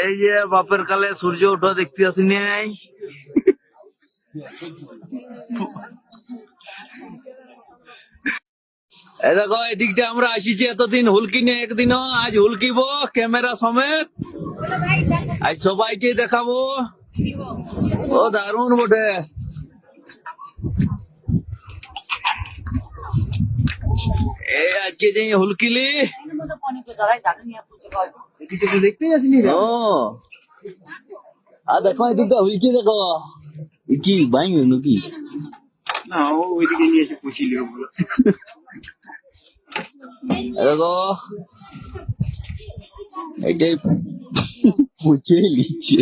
এই যে বাপের কালে সূর্য ওঠা দেখতে আসিনি। এই দেখো এদিকটা আমরা আসিছি এতদিন হুলকি নিয়ে, একদিনও আজ হুলকিব ক্যামেরা সমেত। আজ সবাইকে দেখাবো। ও দারুণ বটে। এই আজকে যে হুলকিলি দেখতে যাচ্ছি। ও আর দেখো এদিকটা হুলকি দেখো কি ভাই নাকি না, ও ওইদিকে নিয়ে এসে পুষিলি ওগুলো। দেখো এটাই পুছে লিচ্ছে।